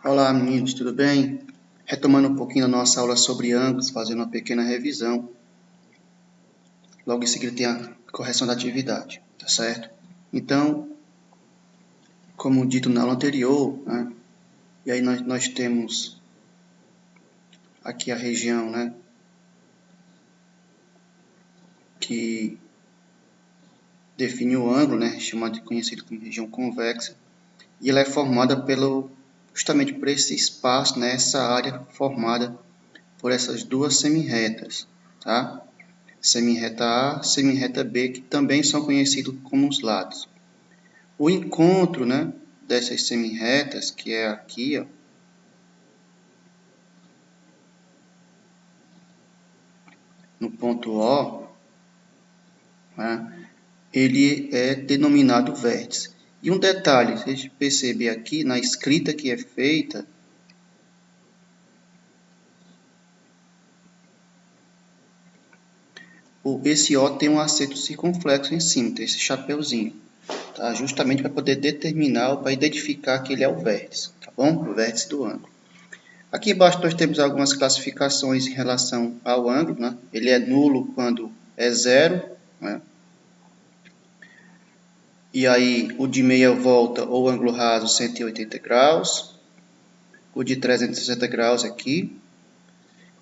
Olá, meninos, tudo bem? Retomando um pouquinho a nossa aula sobre ângulos, fazendo uma pequena revisão. Logo em seguida tem a correção da atividade, tá certo? Então, como dito na aula anterior, né? E aí nós temos aqui a região, né? Que define o ângulo, né? Conhecido como região convexa. E ela é formada justamente por esse espaço, né? Essa área formada por essas duas semirretas, tá? Semirreta A, semirreta B, que também são conhecidos como os lados. O encontro, né, dessas semirretas, que é aqui, ó, no ponto O, né, ele é denominado vértice. E um detalhe, vocês percebem aqui na escrita que é feita, esse O tem um acento circunflexo em cima, tem esse chapeuzinho, tá? Justamente para poder determinar, para identificar que ele é o vértice, tá bom? O vértice do ângulo. Aqui embaixo nós temos algumas classificações em relação ao ângulo, né? Ele é nulo quando é zero, né? E aí o de meia volta ou ângulo raso 180 graus, o de 360 graus aqui,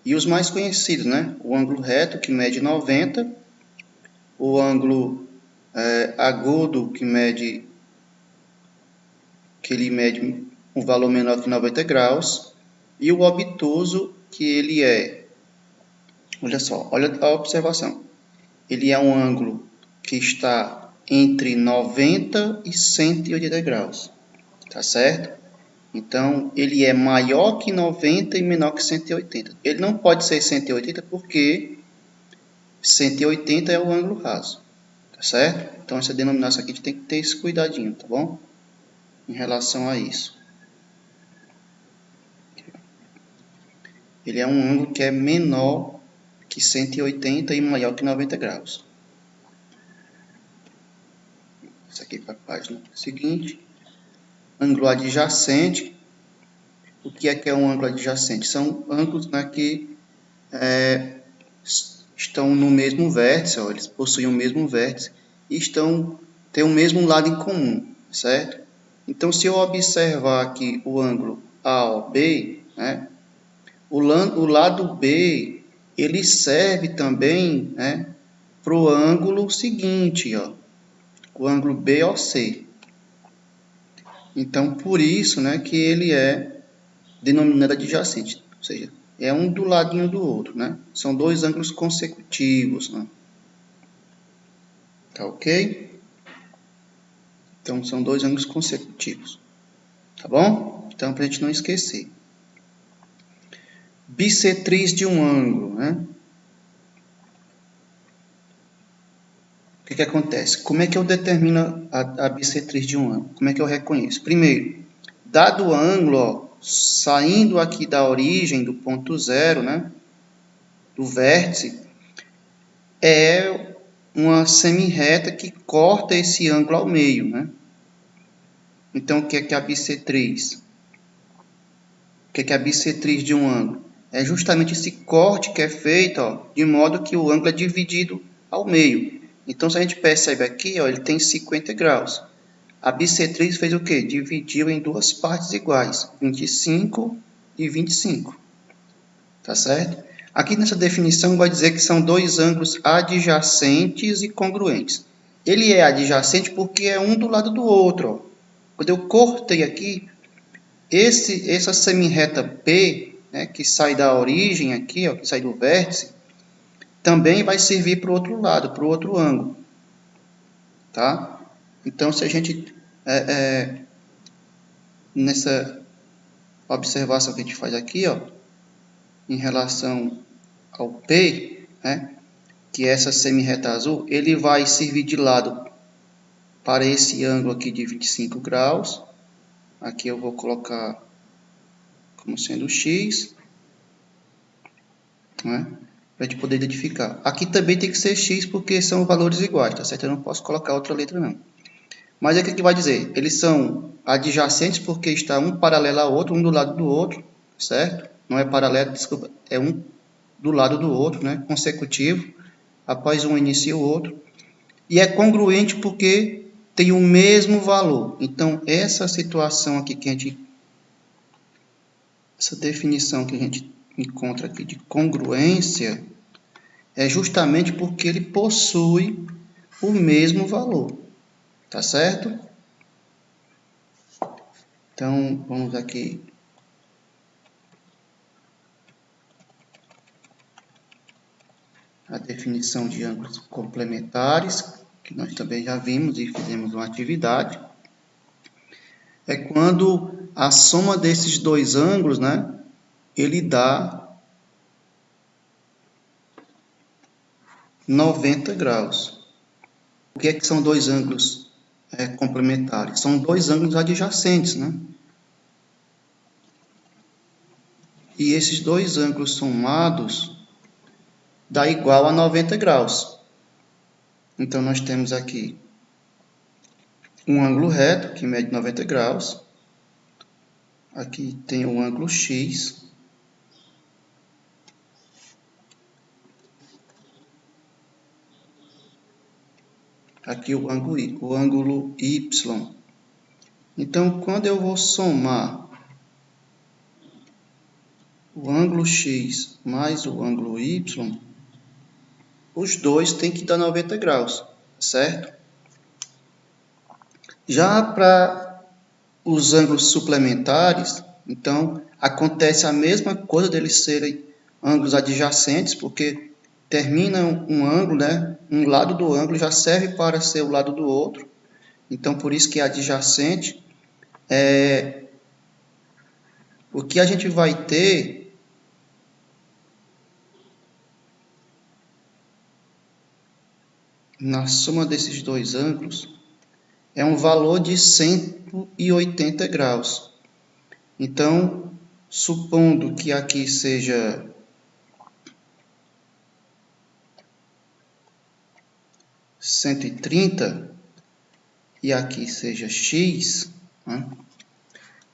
e os mais conhecidos, né? O ângulo reto que mede 90, o ângulo agudo que ele mede um valor menor que 90 graus, e o obtuso que ele é, olha só, olha a observação, ele é um ângulo que está entre 90 e 180 graus, tá certo? Então, ele é maior que 90 e menor que 180. Ele não pode ser 180 porque 180 é o ângulo raso, tá certo? Então, essa denominação aqui a gente tem que ter esse cuidadinho, tá bom? Em relação a isso. Ele é um ângulo que é menor que 180 e maior que 90 graus. Isso aqui para a página seguinte. Ângulo adjacente. O que é um ângulo adjacente? São ângulos, né, que estão no mesmo vértice, ó, eles possuem o mesmo vértice e têm o mesmo lado em comum, certo? Então, se eu observar aqui o ângulo AOB, né, o lado B, ele serve também, né, para o ângulo seguinte, ó, o ângulo BOC. Então, por isso, né, que ele é denominado adjacente, ou seja, é um do ladinho do outro, né? São dois ângulos consecutivos, né? Tá ok? Então, são dois ângulos consecutivos, tá bom? Então, para a gente não esquecer. Bissetriz de um ângulo, né? O que acontece? Como é que eu determino a bissetriz de um ângulo? Como é que eu reconheço? Primeiro, dado o ângulo, ó, saindo aqui da origem do ponto zero, né, do vértice, é uma semirreta que corta esse ângulo ao meio, né? Então, o que é a bissetriz? O que é a bissetriz de um ângulo? É justamente esse corte que é feito, ó, de modo que o ângulo é dividido ao meio. Então, se a gente percebe aqui, ó, ele tem 50 graus. A bissetriz fez o quê? Dividiu em duas partes iguais, 25 e 25. Tá certo? Aqui nessa definição vai dizer que são dois ângulos adjacentes e congruentes. Ele é adjacente porque é um do lado do outro. Ó. Quando eu cortei aqui, essa semirreta P, né, que sai da origem aqui, ó, que sai do vértice, também vai servir para o outro lado, para o outro ângulo. Tá? Então, se a gente, nessa observação que a gente faz aqui, ó, em relação ao P, né, que é essa semirreta azul, ele vai servir de lado para esse ângulo aqui de 25 graus. Aqui eu vou colocar como sendo x, né, para a gente poder identificar. Aqui também tem que ser x porque são valores iguais, tá certo? Eu não posso colocar outra letra não. Mas é o que vai dizer? Eles são adjacentes porque está um paralelo ao outro, um do lado do outro, certo? Não é paralelo, desculpa, é um do lado do outro, né? Consecutivo, após um inicia o outro. E é congruente porque tem o mesmo valor. Então, essa situação aqui que a gente... Essa definição que a gente encontra aqui de congruência é justamente porque ele possui o mesmo valor. Tá certo? Então, vamos aqui. A definição de ângulos complementares, que nós também já vimos e fizemos uma atividade. É quando a soma desses dois ângulos, né, ele dá 90 graus. O que é que são dois ângulos complementares? São dois ângulos adjacentes, né? E esses dois ângulos somados dá igual a 90 graus. Então, nós temos aqui um ângulo reto, que mede 90 graus. Aqui tem o ângulo X. Aqui o ângulo Y. Então, quando eu vou somar o ângulo X mais o ângulo Y, os dois têm que dar 90 graus, certo? Já para os ângulos suplementares, então, acontece a mesma coisa deles serem ângulos adjacentes, porque termina um ângulo, né? Um lado do ângulo já serve para ser o lado do outro. Então, por isso que é adjacente. O que a gente vai ter na soma desses dois ângulos é um valor de 180 graus. Então, supondo que aqui seja 130 e aqui seja x, né?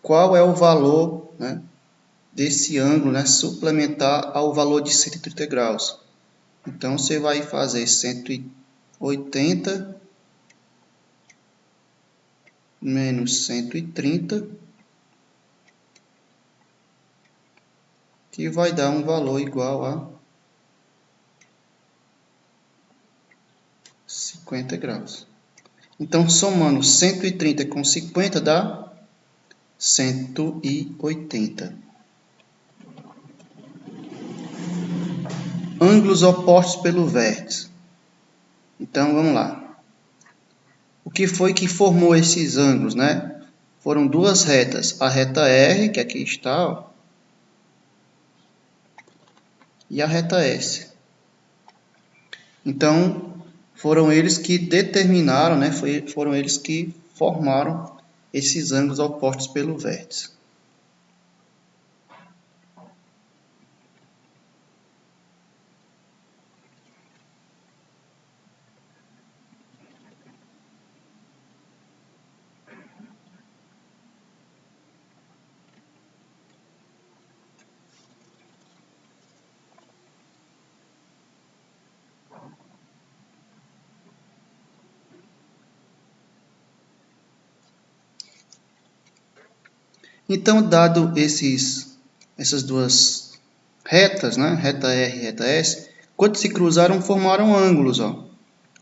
Qual é o valor, né, desse ângulo, né, suplementar ao valor de 130 graus? Então, você vai fazer 180 menos 130, que vai dar um valor igual a 50 graus. Então, somando 130 com 50 dá 180. Ângulos opostos pelo vértice. Então, vamos lá. O que foi que formou esses ângulos, né? Foram duas retas. A reta R, que aqui está, ó, e a reta S. Então, foram eles que determinaram, né? Foram eles que formaram esses ângulos opostos pelo vértice. Então, dado essas duas retas, né, reta R e reta S, quando se cruzaram, formaram ângulos, ó.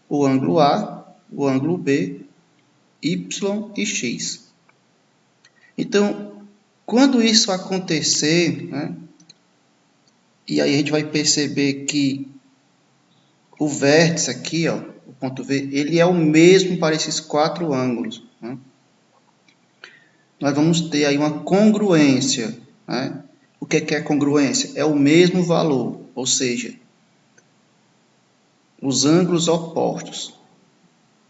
O ângulo A, o ângulo B, Y e X. Então, quando isso acontecer, né, e aí a gente vai perceber que o vértice aqui, ó, o ponto V, ele é o mesmo para esses quatro ângulos, né? Nós vamos ter aí uma congruência, né? O que é congruência? É o mesmo valor, ou seja, os ângulos opostos.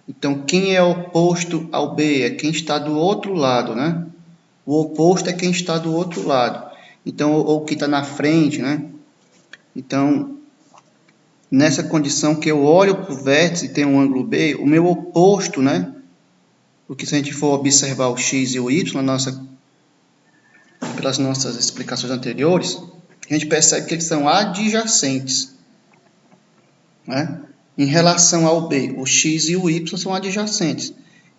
Então, quem é oposto ao B? É quem está do outro lado, né? O oposto é quem está do outro lado. Então, ou que está na frente, né? Então, nessa condição que eu olho para o vértice e tem um ângulo B, o meu oposto, né? porque se a gente for observar o x e o y pelas nossas explicações anteriores, a gente percebe que eles são adjacentes, né? Em relação ao b, o x e o y são adjacentes.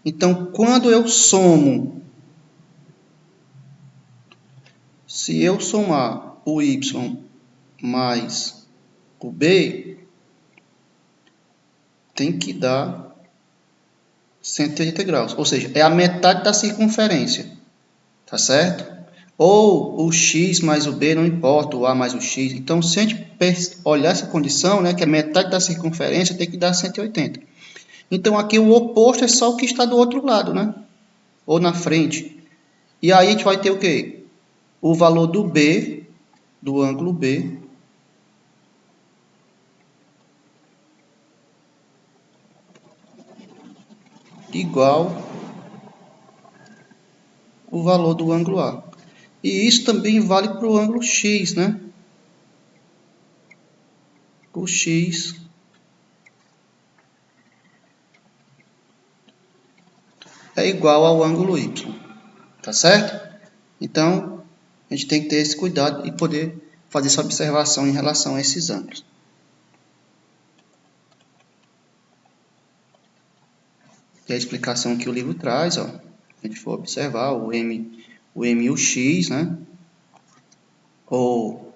Então, quando eu somo, se eu somar o y mais o b, tem que dar 180 graus. Ou seja, é a metade da circunferência. Tá certo? Ou o x mais o b, não importa, o a mais o x. Então, se a gente olhar essa condição, né, que é metade da circunferência, tem que dar 180. Então, aqui o oposto é só o que está do outro lado, né? Ou na frente. E aí a gente vai ter o quê? O valor do b, do ângulo B, igual o valor do ângulo A. E isso também vale para o ângulo X, né? O X é igual ao ângulo Y, tá certo? Então, a gente tem que ter esse cuidado e poder fazer essa observação em relação a esses ângulos. E a explicação que o livro traz, ó, se a gente for observar o M e o X, né? Ou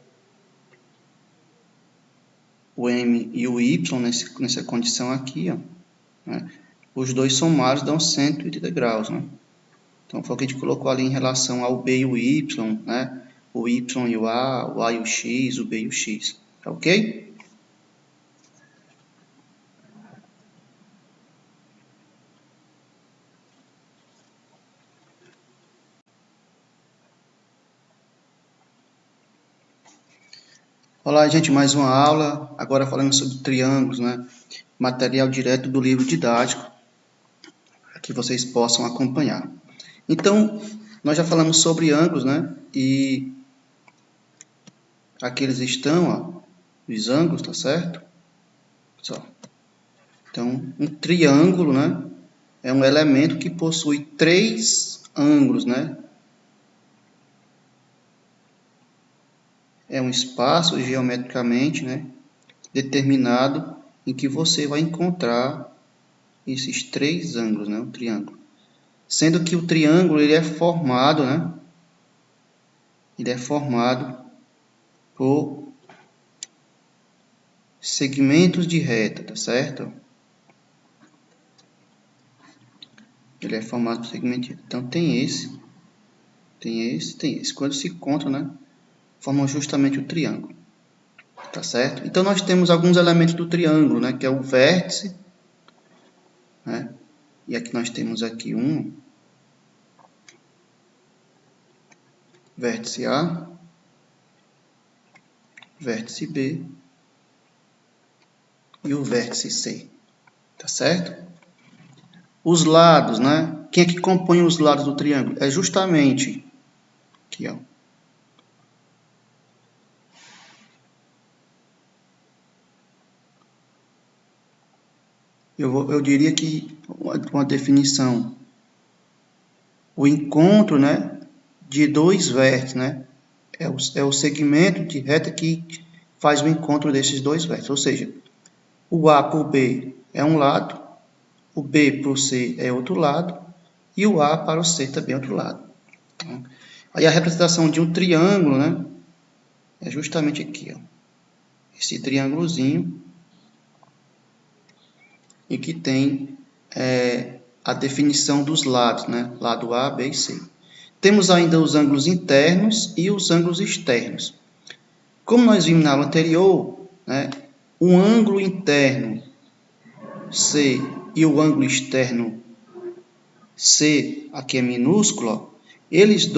o M e o Y nessa condição aqui, ó, né? Os dois somados dão 180 graus, né? Então, foi o que a gente colocou ali em relação ao B e o Y, né? O Y e o A e o X, o B e o X. Tá ok? Olá, gente, mais uma aula. Agora falando sobre triângulos, né? Material direto do livro didático, para que vocês possam acompanhar. Então, nós já falamos sobre ângulos, né? E aqui eles estão, ó, os ângulos, tá certo? Só. Então, um triângulo, né? É um elemento que possui 3 ângulos, né? É um espaço geometricamente, né, determinado em que você vai encontrar esses 3 ângulos, né, o triângulo. Sendo que o triângulo ele é formado, né, ele é formado por segmentos de reta, tá certo? Ele é formado por segmentos de reta. Então tem esse, tem esse, tem esse. Quando se encontram, né, formam justamente o triângulo. Tá certo? Então, nós temos alguns elementos do triângulo, né? Que é o vértice, né? E aqui nós temos aqui um vértice A, vértice B e o vértice C. Tá certo? Os lados, né? Quem é que compõe os lados do triângulo? É justamente aqui, ó. Eu diria que uma definição, o encontro, né, de 2 vértices, né, é o segmento de reta que faz o encontro desses 2 vértices, ou seja, o A por B é um lado, o B para o C é outro lado, e o A para o C também é outro lado. Aí a representação de um triângulo, né, é justamente aqui, ó, esse triângulozinho, e que tem a definição dos lados, né? Lado A, B e C. Temos ainda os ângulos internos e os ângulos externos. Como nós vimos na aula anterior, né? O ângulo interno C e o ângulo externo C, aqui é minúsculo, eles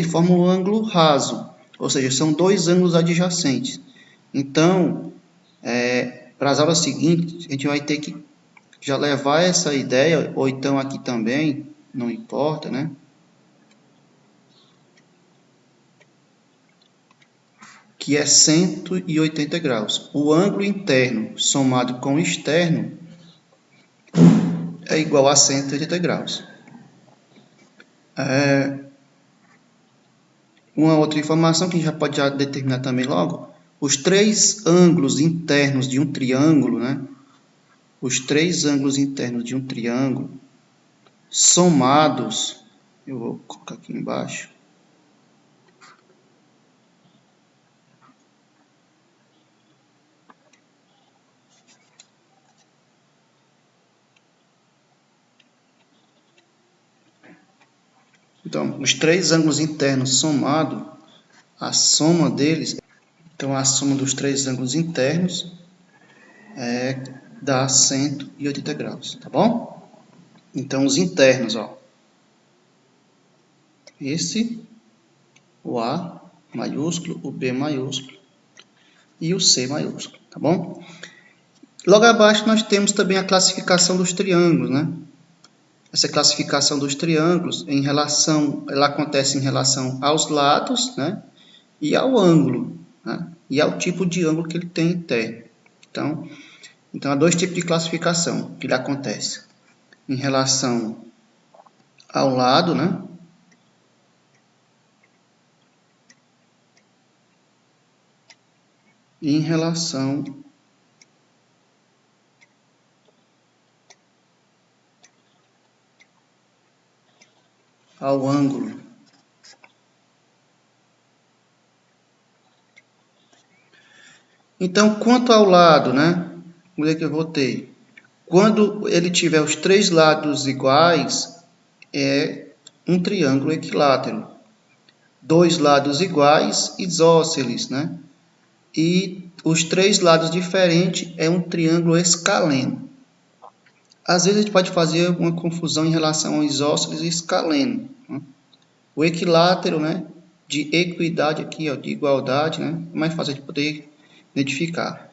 formam um ângulo raso, ou seja, são 2 ângulos adjacentes. Então, para as aulas seguintes, a gente vai ter que já levar essa ideia, ou então aqui também, não importa, né? Que é 180 graus. O ângulo interno somado com o externo é igual a 180 graus. Uma outra informação que a gente já pode determinar também logo, os três ângulos internos de um triângulo, né? Os três ângulos internos de um triângulo somados, eu vou colocar aqui embaixo, então, os três ângulos internos somados, a soma deles, então a soma dos três ângulos internos dá 180 graus, tá bom? Então, os internos, ó, esse, o A maiúsculo, o B maiúsculo e o C maiúsculo, tá bom? Logo abaixo nós temos também a classificação dos triângulos, né? Essa classificação dos triângulos ela acontece em relação aos lados, né? E ao ângulo, né? E ao tipo de ângulo que ele tem interno. Então há dois tipos de classificação que ele acontece em relação ao lado, né? E em relação ao ângulo. Então, quanto ao lado, né? Como é que eu vou ter? Quando ele tiver os três lados iguais, é um triângulo equilátero. Dois lados iguais, isósceles, né? E os três lados diferentes é um triângulo escaleno. Às vezes a gente pode fazer uma confusão em relação ao isósceles e escaleno, né? O equilátero, né, de equidade aqui, ó, de igualdade, né, é mais fácil de poder identificar.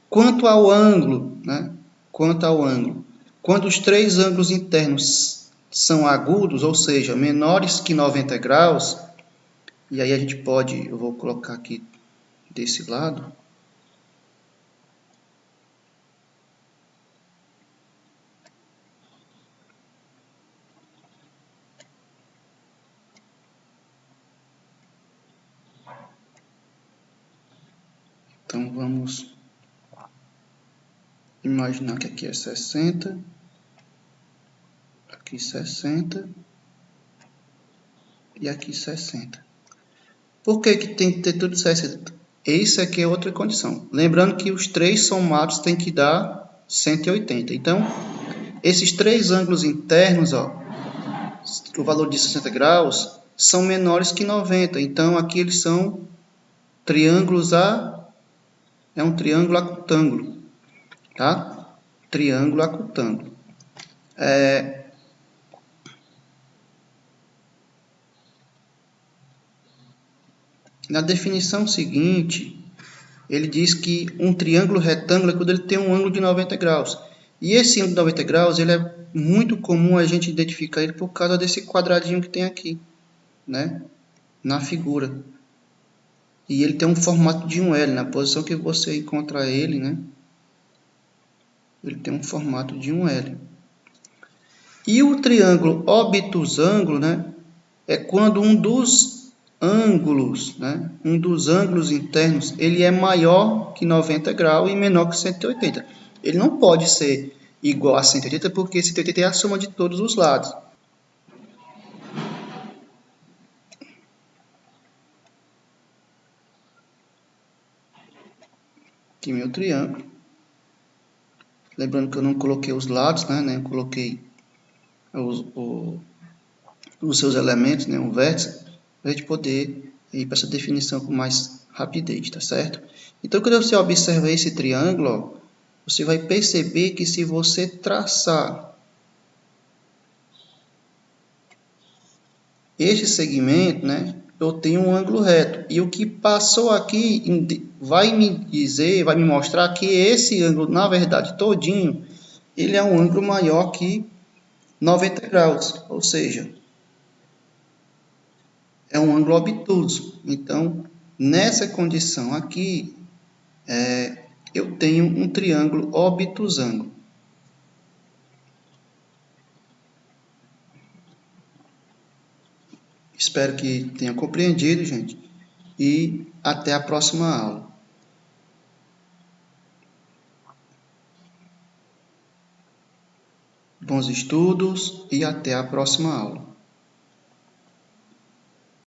Quanto ao ângulo, né, quando os três ângulos internos são agudos, ou seja, menores que 90 graus, e aí a gente pode, eu vou colocar aqui desse lado, então vamos imaginar que aqui é 60, aqui 60 e aqui 60. Por que que tem que ter tudo 60? Esse aqui é outra condição. Lembrando que os três somados tem que dar 180. Então, esses três ângulos internos, ó, o valor de 60 graus, são menores que 90. Então, aqui eles são triângulos é um triângulo acutângulo, tá? Triângulo acutângulo. Na definição seguinte, ele diz que um triângulo retângulo é quando ele tem um ângulo de 90 graus. E esse ângulo de 90 graus, ele é muito comum a gente identificar ele por causa desse quadradinho que tem aqui, né? Na figura. E ele tem um formato de um L, na posição que você encontra ele, né? Ele tem um formato de um L. E o triângulo obtusângulo, né? É quando um dos ângulos, né? Um dos ângulos internos, ele é maior que 90 graus e menor que 180. Ele não pode ser igual a 180 porque 180 é a soma de todos os lados. Aqui meu triângulo. Lembrando que eu não coloquei os lados, né? Eu coloquei os seus elementos, né? Um vértice, para a gente poder ir para essa definição com mais rapidez, tá certo? Então, quando você observa esse triângulo, ó, você vai perceber que se você traçar este segmento, né? Eu tenho um ângulo reto. E o que passou aqui vai me mostrar que esse ângulo, na verdade, todinho, ele é um ângulo maior que 90 graus. Ou seja, é um ângulo obtuso. Então, nessa condição aqui, eu tenho um triângulo obtusângulo. Espero que tenha compreendido, gente. E até a próxima aula. Bons estudos e até a próxima aula.